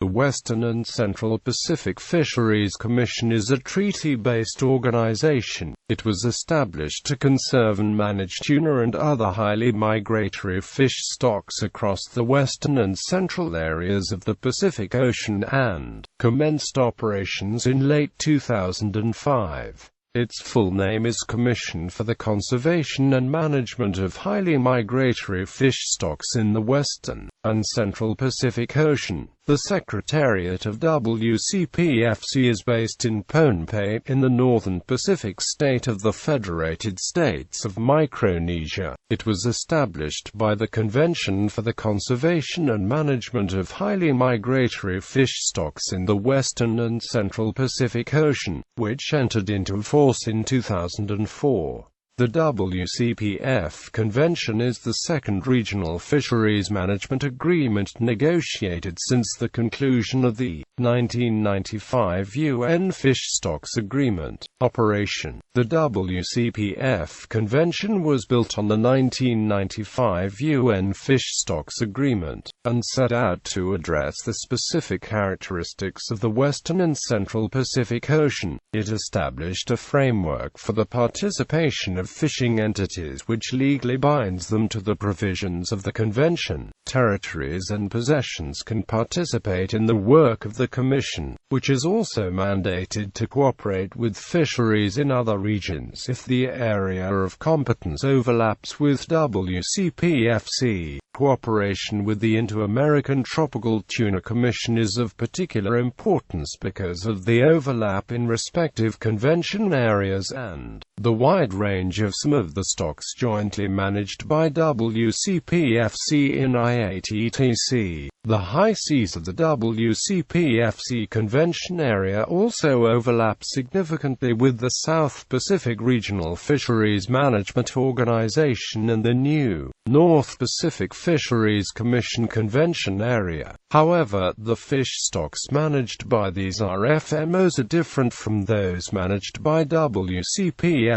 The Western and Central Pacific Fisheries Commission is a treaty-based organization. It was established to conserve and manage tuna and other highly migratory fish stocks across the western and central areas of the Pacific Ocean, and commenced operations in late 2005. Its full name is Commission for the Conservation and Management of Highly Migratory Fish Stocks in the Western and Central Pacific Ocean. The Secretariat of WCPFC is based in Pohnpei, in the northern Pacific state of the Federated States of Micronesia. It was established by the Convention for the Conservation and Management of Highly Migratory Fish Stocks in the Western and Central Pacific Ocean, which entered into force in 2004. The WCPF Convention is the second regional fisheries management agreement negotiated since the conclusion of the 1995 UN Fish Stocks Agreement. Operation. The WCPF Convention was built on the 1995 UN Fish Stocks Agreement, and set out to address the specific characteristics of the Western and Central Pacific Ocean. It established a framework for the participation of fishing entities which legally binds them to the provisions of the Convention. Territories and possessions can participate in the work of the Commission, which is also mandated to cooperate with fisheries in other regions if the area of competence overlaps with WCPFC. Cooperation with the Inter-American Tropical Tuna Commission is of particular importance because of the overlap in respective convention areas and the wide range of some of the stocks jointly managed by WCPFC in IATTC. The high seas of the WCPFC Convention area also overlap significantly with the South Pacific Regional Fisheries Management Organization and the new North Pacific Fisheries Commission Convention area. However, the fish stocks managed by these RFMOs are different from those managed by WCPFC,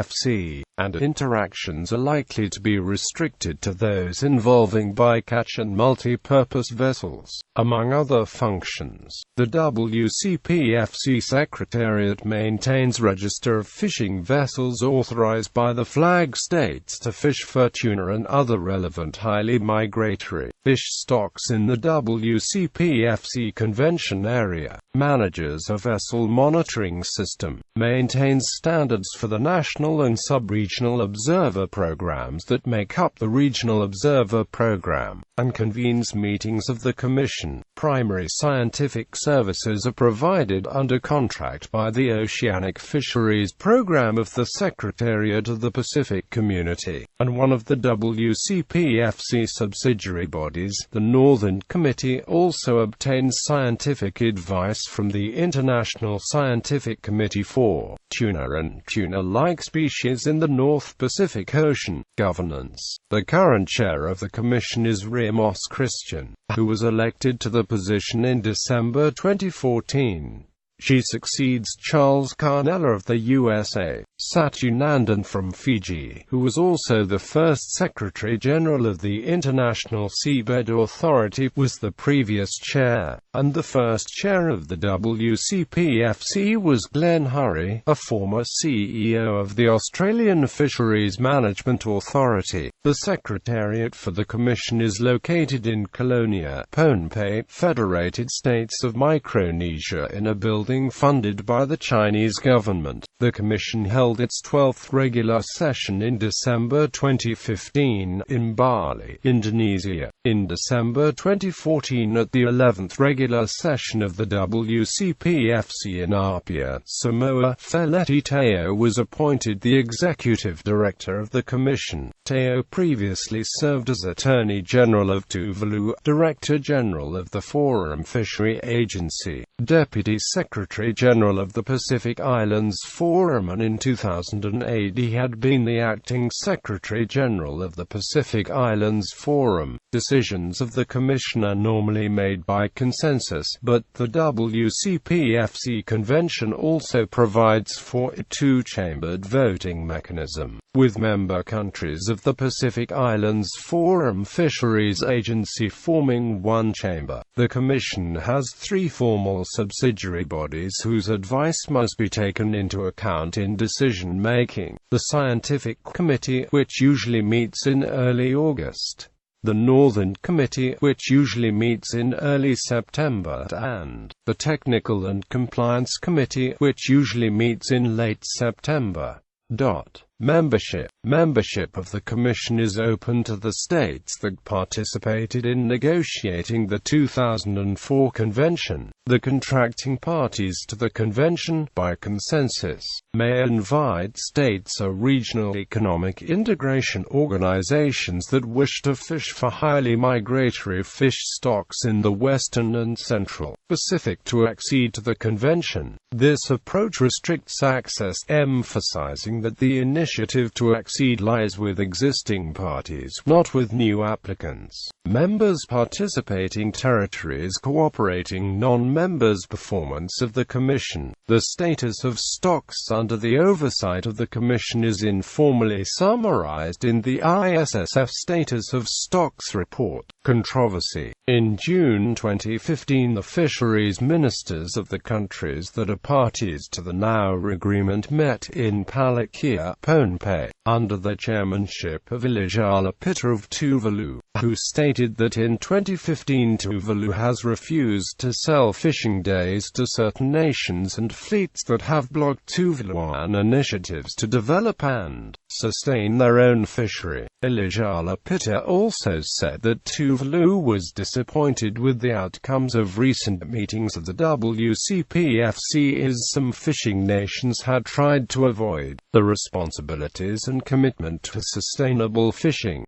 and interactions are likely to be restricted to those involving bycatch and multi-purpose vessels, among other functions. The WCPFC Secretariat maintains register of fishing vessels authorized by the flag states to fish for tuna and other relevant highly migratory fish stocks in the WCPFC Convention area, manages a vessel monitoring system, maintains standards for the national and sub-regional observer programs that make up the Regional Observer Program, and convenes meetings of the Commission. Primary scientific services are provided under contract by the Oceanic Fisheries Program of the Secretariat of the Pacific Community, and one of the WCPFC subsidiary bodies, the Northern Committee, also obtains scientific advice from the International Scientific Committee for tuna and tuna-like species in the North Pacific Ocean. Governance. The current chair of the Commission is Ramos Christian, who was elected to the position in December 2014. She succeeds Charles Carnella of the USA, Satu Nandan from Fiji, who was also the first Secretary General of the International Seabed Authority, was the previous chair, and the first chair of the WCPFC was Glenn Hurry, a former CEO of the Australian Fisheries Management Authority. The Secretariat for the Commission is located in Colonia, Pohnpei, Federated States of Micronesia, in a building funded by the Chinese government. The Commission held its 12th regular session in December 2015 in Bali, Indonesia. In December 2014, at the 11th regular session of the WCPFC in Apia, Samoa, Feleti Teo was appointed the Executive Director of the Commission. Teo previously served as Attorney General of Tuvalu, Director General of the Forum Fishery Agency, Deputy Secretary General of the Pacific Islands Forum, and in 2008 he had been the Acting Secretary General of the Pacific Islands Forum. December decisions of the Commission are normally made by consensus, but the WCPFC Convention also provides for a two-chambered voting mechanism, with member countries of the Pacific Islands Forum Fisheries Agency forming one chamber. The Commission has three formal subsidiary bodies whose advice must be taken into account in decision-making: the Scientific Committee, which usually meets in early August; the Northern Committee, which usually meets in early September; and the Technical and Compliance Committee, which usually meets in late September. Membership of the Commission is open to the states that participated in negotiating the 2004 Convention. The contracting parties to the Convention, by consensus, may invite states or regional economic integration organizations that wish to fish for highly migratory fish stocks in the Western and Central Pacific to accede to the Convention. This approach restricts access, emphasizing that the initiative to accede lies with existing parties, not with new applicants. Members participating territories cooperating non-members. Performance of the Commission. The status of stocks under the oversight of the Commission is informally summarized in the ISSF Status of Stocks Report. Controversy. In June 2015, the fisheries ministers of the countries that are parties to the Nauru Agreement met in Palakia, Pohnpei, under the chairmanship of Elijah-Lapita of Tuvalu, who stated that in 2015 Tuvalu has refused to sell fishing days to certain nations and fleets that have blocked Tuvaluan initiatives to develop and sustain their own fishery. Elijah-Lapita also said that Tuvalu was disappointed with the outcomes of recent meetings of the WCPFC, as some fishing nations had tried to avoid the responsibilities and commitment to sustainable fishing.